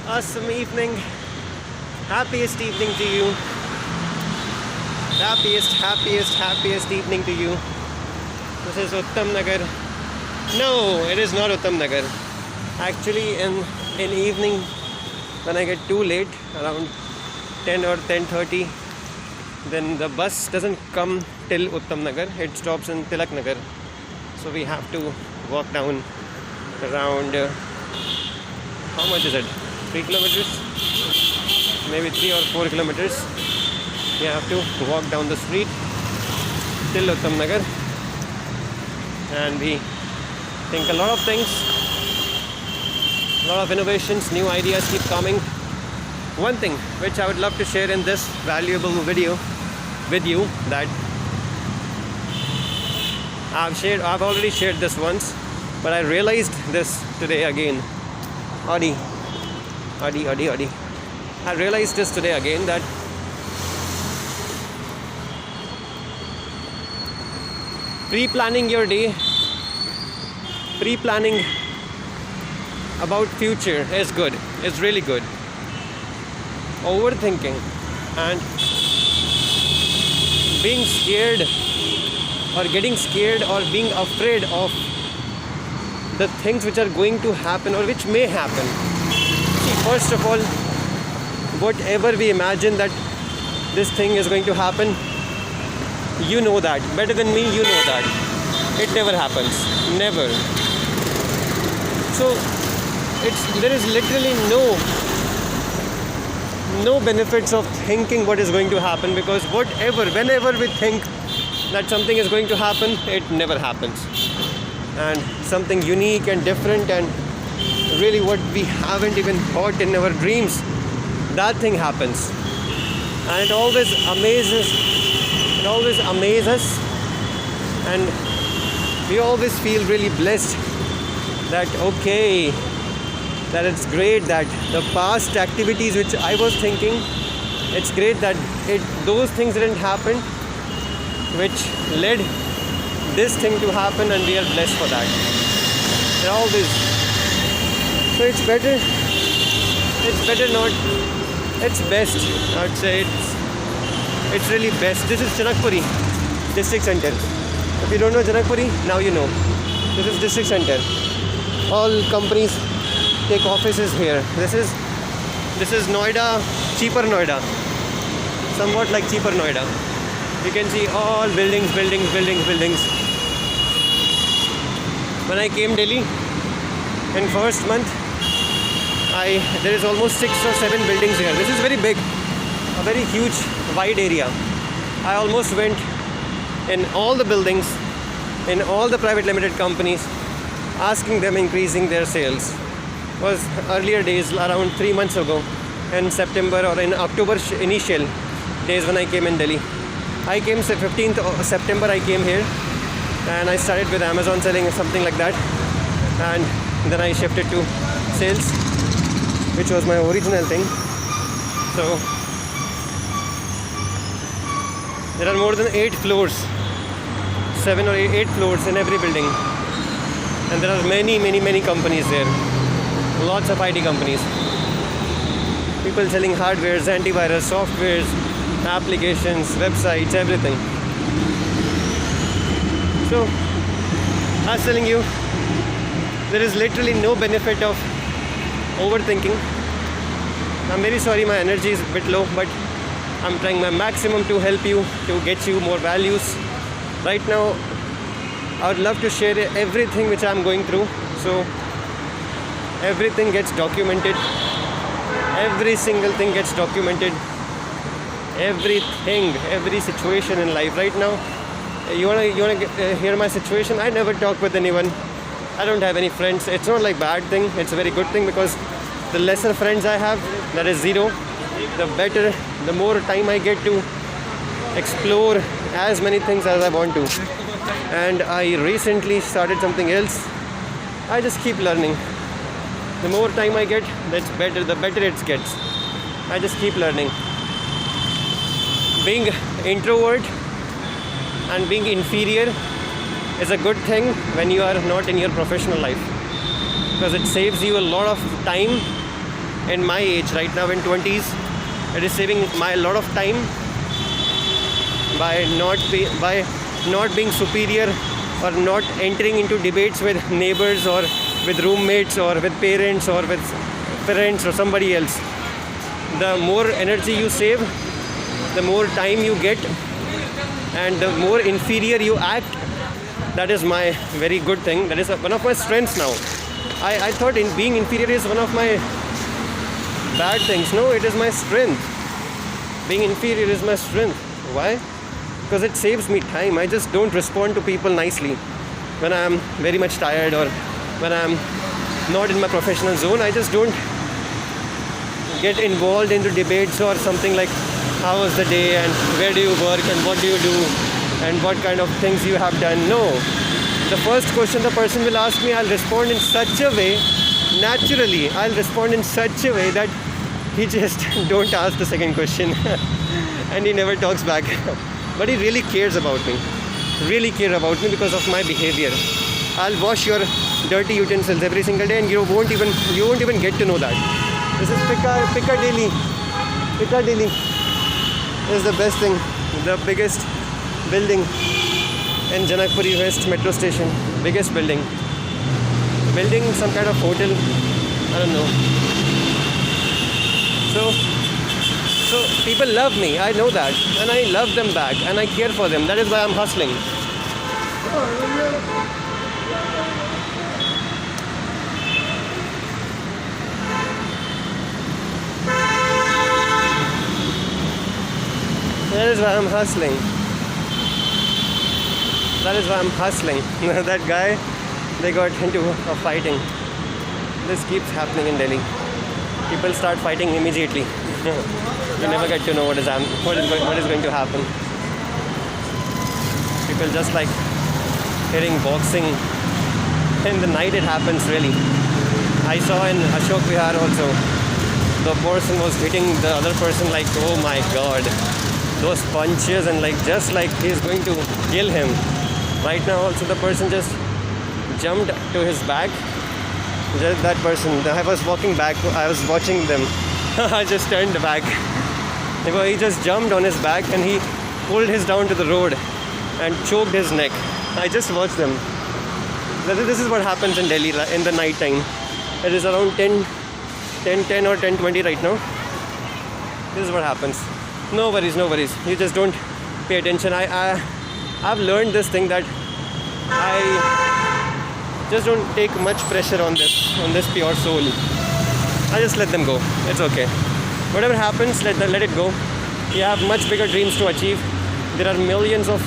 Awesome evening. Happiest evening to you. Happiest evening to you. This is Uttam Nagar. No, it is not Uttam Nagar. Actually, in evening, when I get too late, around 10 or 10:30, then the bus doesn't come till Uttam Nagar. It stops in Tilak Nagar. So we have to walk down around, how much is it? 3 kilometers? Maybe 3 or 4 kilometers. We have to walk down the street till Uttam Nagar. And we think a lot of things, a lot of innovations, new ideas keep coming. One thing which I would love to share in this valuable video with you, that I've already shared this once, but I realized this today again. Audi. I realized this today again, that pre-planning your day, pre-planning about future is good. It's really good. Overthinking and being scared or getting scared or being afraid of the things which are going to happen or which may happen. See, first of all, whatever we imagine that this thing is going to happen, you know that. Better than me, you know that. It never happens. Never. So, there is literally no benefits of thinking what is going to happen, because whenever we think that something is going to happen, it never happens. And something unique and different and really what we haven't even thought in our dreams, that thing happens. And it always amazes us, and we always feel really blessed that that it's great that the past activities which I was thinking, it's great that those things didn't happen, which led this thing to happen, and we are blessed for that. And always. So it's better not, it's best, I would say it's really best. This is Janakpuri district center. If you don't know Janakpuri, now you know. This is district center. All companies take offices here. This is Noida, cheaper Noida. Somewhat like cheaper Noida. You can see all buildings. When I came Delhi in first month, there is almost 6 or 7 buildings here. This is very big, a very huge, wide area. I almost went in all the buildings, in all the private limited companies, asking them increasing their sales. It was earlier days, around 3 months ago, in September or in October initial days when I came in Delhi. I came 15th of September, I came here, and I started with Amazon selling something like that, and then I shifted to sales, which was my original thing. So there are more than 8 floors, 7 or 8 floors in every building, and there are many companies there. Lots of IT companies, people selling hardwares, antivirus, softwares, applications, websites, everything. So I was telling you, there is literally no benefit of overthinking. I'm very sorry my energy is a bit low, but I'm trying my maximum to help you, to get you more values. Right now, I would love to share everything which I'm going through. So everything gets documented. Every single thing gets documented. Everything, every situation in life. Right now, you wanna hear my situation? I never talk with anyone. I don't have any friends. It's not like bad thing. It's a very good thing, because the lesser friends I have, that is 0, the better, the more time I get to explore as many things as I want to. And I recently started something else. I just keep learning. The more time I get, that's better, the better it gets. I just keep learning. Being introvert and being inferior is a good thing when you are not in your professional life, because it saves you a lot of time in my age right now in 20s, it is saving my a lot of time by not being superior or not entering into debates with neighbors or with roommates or with parents or with friends or somebody else. The more energy you save, the more time you get, and the more inferior you act. That is my very good thing. That is one of my strengths now. I thought in being inferior is one of my bad things. No, it is my strength. Being inferior is my strength. Why? Because it saves me time. I just don't respond to people nicely. When I am very much tired or when I am not in my professional zone, I just don't get involved into debates or something like how was the day and where do you work and what do you do and what kind of things you have done. No. The first question the person will ask me, I'll respond in such a way, naturally, I'll respond in such a way that he just don't ask the second question and he never talks back. But he really cares about me. Really cares about me because of my behavior. I'll wash your dirty utensils every single day and you won't even get to know that. This is Piccadilly. Piccadilly is the best thing. The biggest building in Janakpuri West metro station. Biggest building. Building some kind of hotel. I don't know. So people love me. I know that. And I love them back. And I care for them. That is why I'm hustling. That is why I'm hustling. That is why I'm hustling. That guy, they got into a fighting. This keeps happening in Delhi. People start fighting immediately. You never get to know what is going to happen. People just like hitting boxing. In the night it happens really. I saw in Ashok Vihar also. The person was hitting the other person like, oh my god. Those punches and like just like he's going to kill him. Right now also the person just jumped to his back. Just that person. I was walking back. I was watching them. I just turned back. He just jumped on his back and he pulled his down to the road and choked his neck. I just watched them. This is what happens in Delhi in the night time. It is around 10 or 10:20 right now. This is what happens. No worries. You just don't pay attention. I've learned this thing that I just don't take much pressure on this pure soul. I just let them go. It's okay. Whatever happens, let it go. You have much bigger dreams to achieve. There are millions of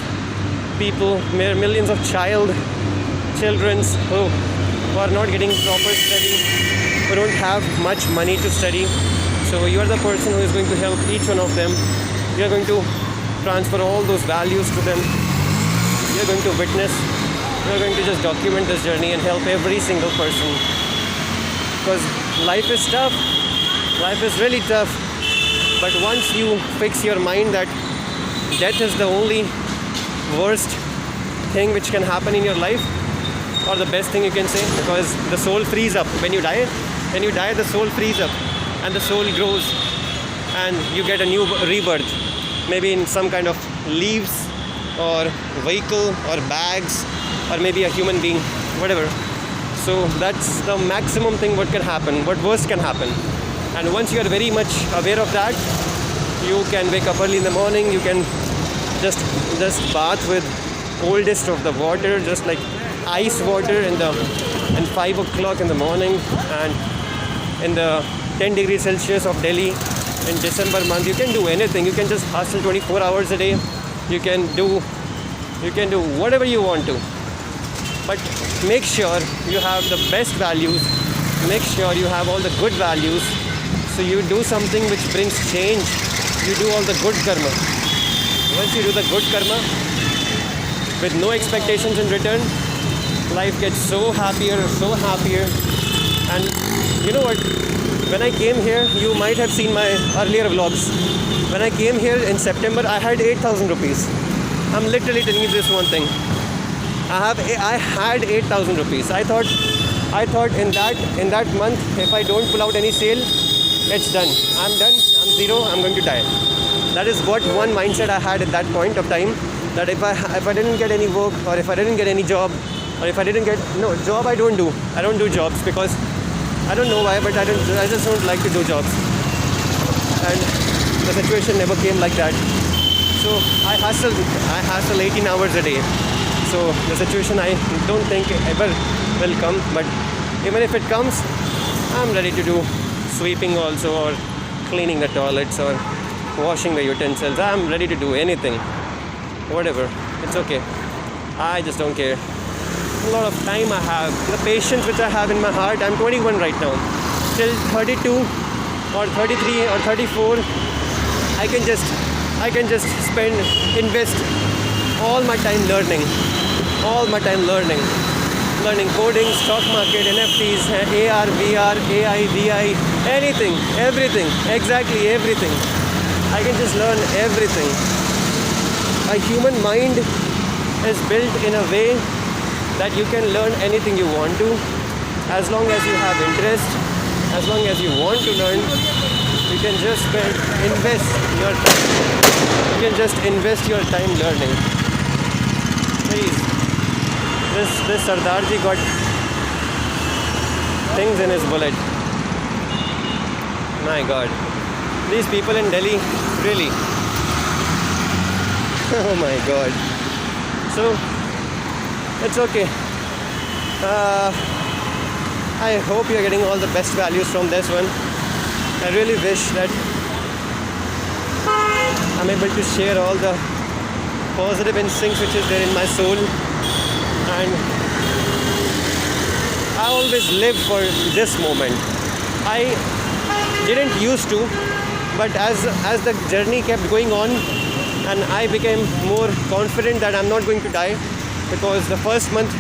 people, millions of children who are not getting proper study, who don't have much money to study. So you are the person who is going to help each one of them. You are going to transfer all those values to them. You are going to witness. You are going to just document this journey and help every single person. Because life is tough. Life is really tough. But once you fix your mind that death is the only worst thing which can happen in your life, or the best thing you can say, because the soul frees up when you die. When you die, the soul frees up and the soul grows and you get a new rebirth, maybe in some kind of leaves or vehicle or bags or maybe a human being, whatever. So that's the maximum thing what can happen, what worst can happen. And once you are very much aware of that, you can wake up early in the morning, you can just bath with coldest of the water, just like ice water and 5 o'clock in the morning, and in the 10 degrees Celsius of Delhi in December month. You can do anything. You can just hustle 24 hours a day. You can do whatever you want to. But make sure you have the best values. Make sure you have all the good values. So you do something which brings change. You do all the good karma. Once you do the good karma with no expectations in return, life gets so happier. And you know what? When I came here, you might have seen my earlier vlogs. When I came here in September, I had 8,000 rupees. I'm literally telling you this one thing. I had 8,000 rupees. I thought in that month, if I don't pull out any sale, it's done. I'm done. I'm zero. I'm going to die. That is what one mindset I had at that point of time. That if I didn't get any work, or if I didn't get any job, or if I didn't get job, I don't do. I don't do jobs because I don't know why, but I just don't like to do jobs. And the situation never came like that. So I hustle 18 hours a day. So the situation I don't think ever will come. But even if it comes, I'm ready to do sweeping also, or cleaning the toilets, or washing the utensils. I'm ready to do anything. Whatever. It's okay. I just don't care. A lot of time I have. The patience which I have in my heart. I'm 21 right now. Till 32 or 33 or 34, I can just invest all my time learning. Learning coding, stock market, NFTs, AR, VR, AI, VI, anything, everything, exactly everything. I can just learn everything. A human mind is built in a way that you can learn anything you want to, as long as you have interest, as long as you want to learn. You can just invest your time. You can just invest your time learning. Please. This Sardarji got things in his bullet. My God. These people in Delhi, really. Oh my God. So, it's okay. I hope you're getting all the best values from this one. I really wish that I'm able to share all the positive instincts which is there in my soul. And I always live for this moment. I didn't used to, but as the journey kept going on, and I became more confident that I'm not going to die, because the first month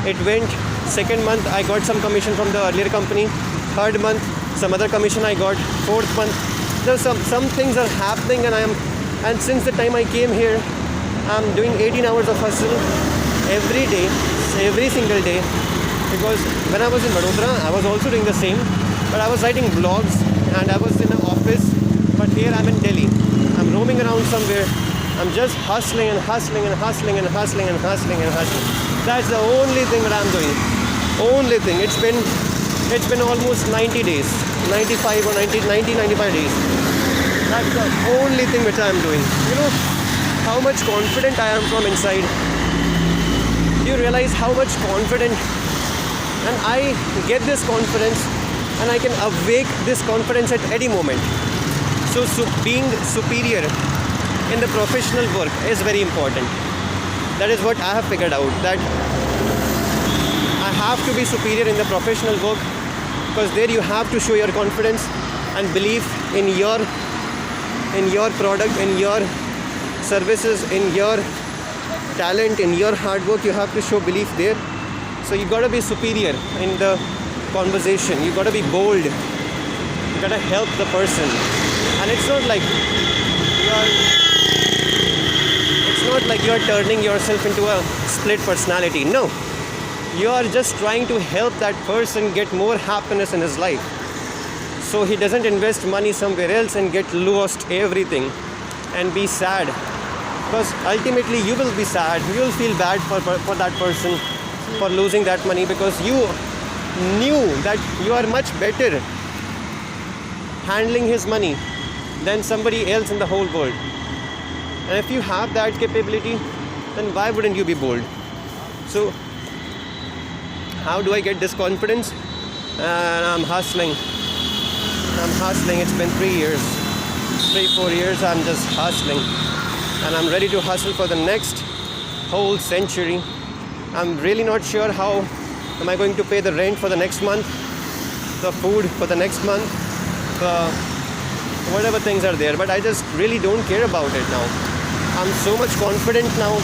it went, second month I got some commission from the earlier company, third month some other commission I got, fourth month there's some things are happening, and since the time I came here, I'm doing 18 hours of hustle every day, every single day. Because when I was in Vadodara, I was also doing the same, but I was writing blogs and I was in an office. But here I'm in Delhi. I'm roaming around somewhere. I'm just hustling and hustling and hustling and hustling and hustling and hustling. That's the only thing that I'm doing. Only thing. It's been almost 90 days, 95 or 95 days. That's the only thing which I'm doing. You know how much confident I am from inside. You realize how much confident, and I get this confidence, and I can awake this confidence at any moment. So being superior in the professional work is very important. That is what I have figured out, that I have to be superior in the professional work, because there you have to show your confidence and belief in your product, in your services, in your talent, in your hard work. You have to show belief there. So you gotta be superior in the conversation. You gotta be bold. You gotta help the person. And it's not like you're turning yourself into a split personality. No. You are just trying to help that person get more happiness in his life, so he doesn't invest money somewhere else and get lost everything and be sad. Because ultimately you will be sad. You will feel bad for that person for losing that money, because you knew that you are much better handling his money than somebody else in the whole world. And if you have that capability, then why wouldn't you be bold? So how do I get this confidence? And I'm hustling. It's been 3 years, 3-4 years. I'm just hustling, and I'm ready to hustle for the next whole century. I'm really not sure how am I going to pay the rent for the next month, the food for the next month, whatever things are there, but I just really don't care about it now. I'm so much confident now.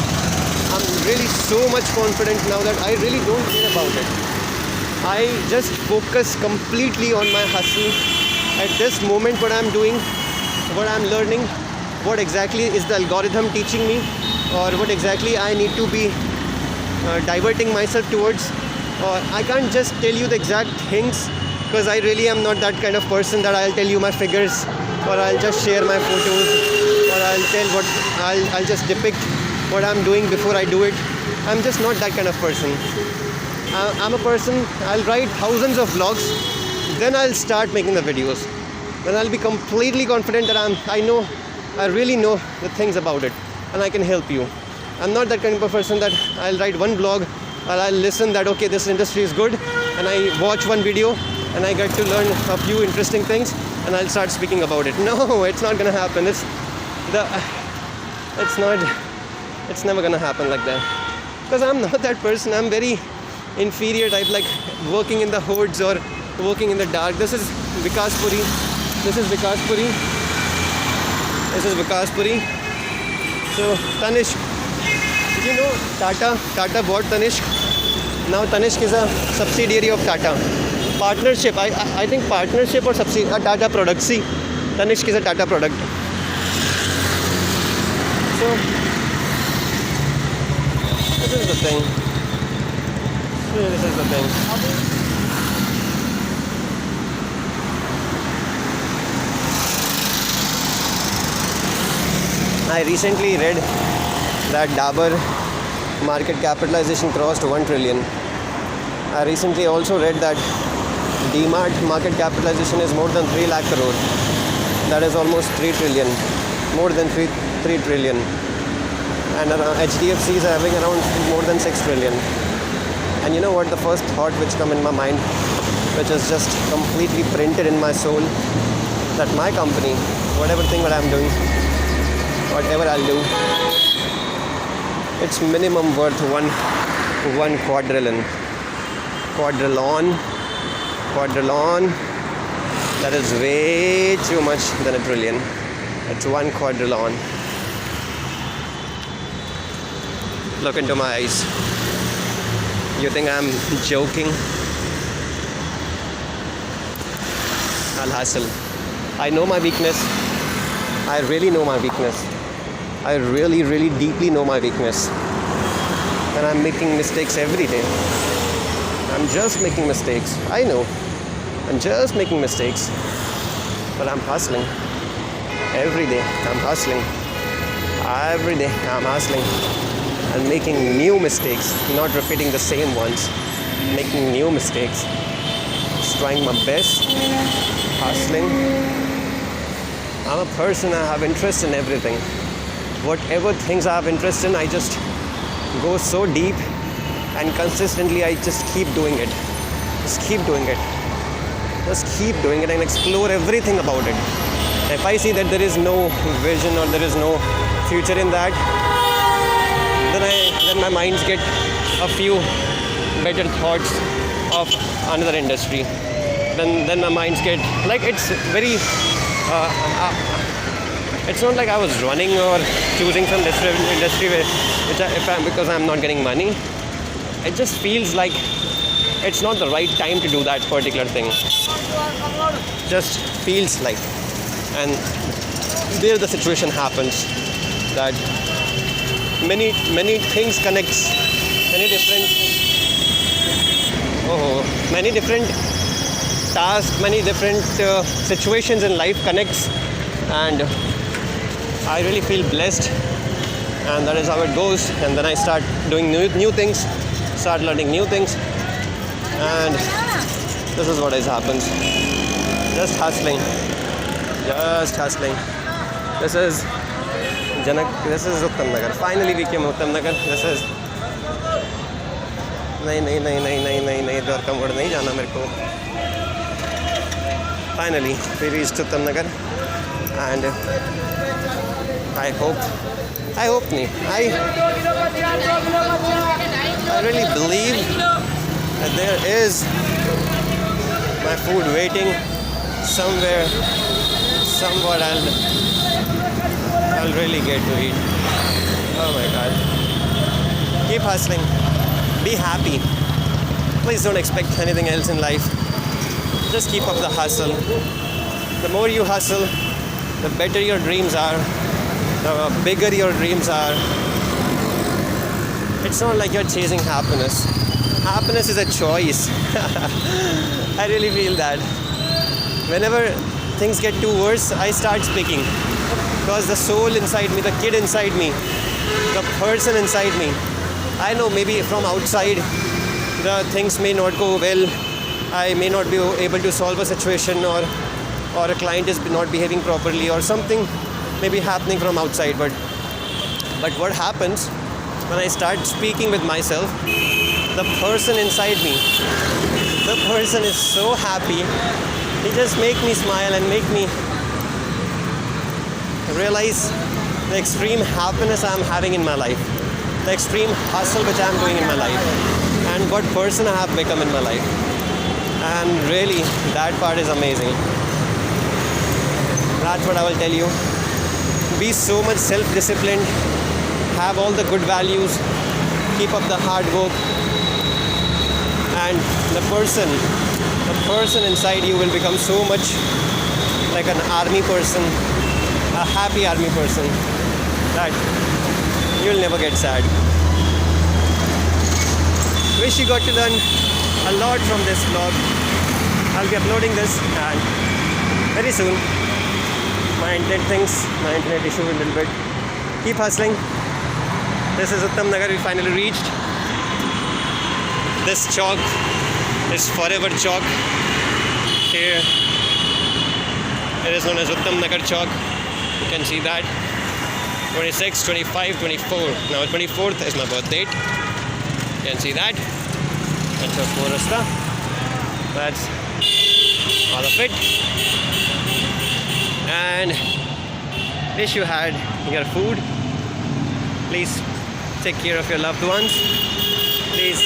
I'm really so much confident now that I really don't care about it. I just focus completely on my hustle. At this moment, what I'm doing, what I'm learning, what exactly is the algorithm teaching me, or what exactly I need to be diverting myself towards. Or I can't just tell you the exact things because I really am not that kind of person that I'll tell you my figures, or I'll just share my photos, or I'll just depict what I'm doing before I do it. I'm just not that kind of person. I'm a person, I'll write thousands of vlogs, then I'll start making the videos. Then I'll be completely confident that I really know the things about it, and I can help you. I'm not that kind of a person that I'll write one blog, or I'll listen that, okay, this industry is good, and I watch one video, and I get to learn a few interesting things, and I'll start speaking about it. No, it's not gonna happen. It's never gonna happen like that. Because I'm not that person. I'm very inferior type, like working in the hoods or working in the dark. This is Vikas Puri. This is Vikas Puri. This is Vikas Puri. So Tanishq. Did you know Tata bought Tanishq? Now Tanishq is a subsidiary of Tata. Partnership. I think partnership or subsidiary. Tata product. See, Tanishq is a Tata product. So this is the thing. This is the thing. I recently read that Dabur market capitalization crossed 1 trillion. I recently also read that DMart market capitalization is more than 3 lakh crore. That is almost 3 trillion. More than 3 trillion. And HDFC is having around more than 6 trillion. And you know what, the first thought which come in my mind, which is just completely printed in my soul, that my company, whatever thing that I'm doing, whatever I'll do, it's minimum worth one quadrillion. Quadrillion. That is way too much than a trillion. It's 1 quadrillion. Look into my eyes. You think I'm joking? I'll hustle. I know my weakness. I really know my weakness. I really, really deeply know my weakness. And I'm making mistakes every day. I'm just making mistakes. I know. I'm just making mistakes. But I'm hustling. Every day I'm hustling. Every day I'm hustling. And making new mistakes. Not repeating the same ones. Making new mistakes. Just trying my best. Hustling. I'm a person, I have interest in everything. Whatever things I have interest in, I just go so deep and consistently I just keep doing it. Just keep doing it. Just keep doing it and explore everything about it. If I see that there is no vision or there is no future in that, then my minds get a few better thoughts of another industry. Then my minds get, like, it's very it's not like I was running or choosing some industry because I'm not getting money. It just feels like it's not the right time to do that particular thing. Just feels like. And there the situation happens that many things connects, many different tasks, many different situations in life connects, and I really feel blessed, and that is how it goes. And then I start doing new things, start learning new things, and this is what has happened. Just hustling. This is Uttam Nagar. Finally we came Uttam Nagar. This is नहीं द्वारका मोड़ नहीं जाना मेरे को. Finally we reached Uttam Nagar, and I really believe that there is my food waiting somewhere. Somewhat I'll really get to eat. Oh my God. Keep hustling. Be happy. Please don't expect anything else in life. Just keep up the hustle. The more you hustle, the better your dreams are, the bigger your dreams are. It's not like you're chasing happiness. Happiness is a choice. I really feel that. Whenever things get too worse, I start speaking. Because the soul inside me, the kid inside me, the person inside me, I know maybe from outside the things may not go well. I may not be able to solve a situation, or a client is not behaving properly, or something may be happening from outside. But what happens when I start speaking with myself, the person inside me, the person is so happy. He just make me smile and make me realize the extreme happiness I'm having in my life, the extreme hustle which I'm doing in my life, and what person I have become in my life. And really, that part is amazing. That's what I will tell you. Be so much self-disciplined, have all the good values, keep up the hard work, and the person inside you will become so much like an army person, a happy army person, that you'll never get sad. Wish you got to learn a lot from this vlog. I'll be uploading this, and very soon. My internet issue a little bit. Keep hustling. This is Uttam Nagar. We finally reached. This chalk is forever chalk. Here it is known as Uttam Nagar chalk. You can see that. 26, 25, 24. Now 24th is my birth date. You can see that. That's your 4 rasta. That's all of it. And wish you had your food. Please take care of your loved ones. Please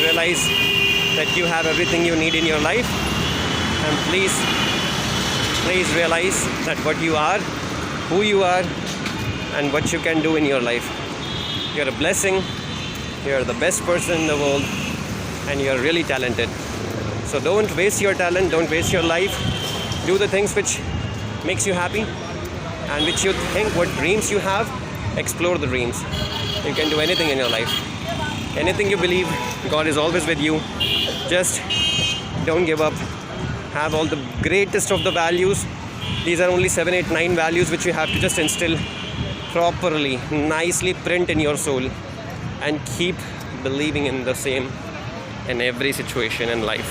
realize that you have everything you need in your life. And please realize that what you are, who you are, and what you can do in your life. You're a blessing. You're the best person in the world, and you're really talented. So don't waste your talent, don't waste your life. Do the things which makes you happy and which you think, what dreams you have. Explore the dreams. You can do anything in your life. Anything you believe, God is always with you. Just don't give up. Have all the greatest of the values. These are only 7, 8, 9 values which you have to just instill properly, nicely print in your soul, and keep believing in the same in every situation in life.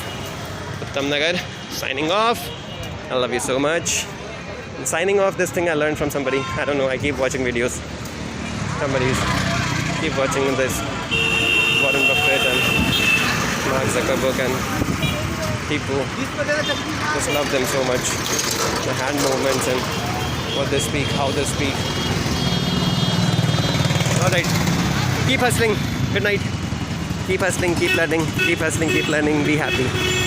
Uttam Nagar, signing off. I love you so much. And signing off, this thing I learned from somebody. I don't know, I keep watching videos. Somebody's keep watching this. Warren Buffett and Mark Zuckerberg and people. Just love them so much. The hand movements and what they speak, how they speak. Alright. Keep hustling. Good night. Keep hustling, keep learning. Keep hustling, keep learning. Be happy.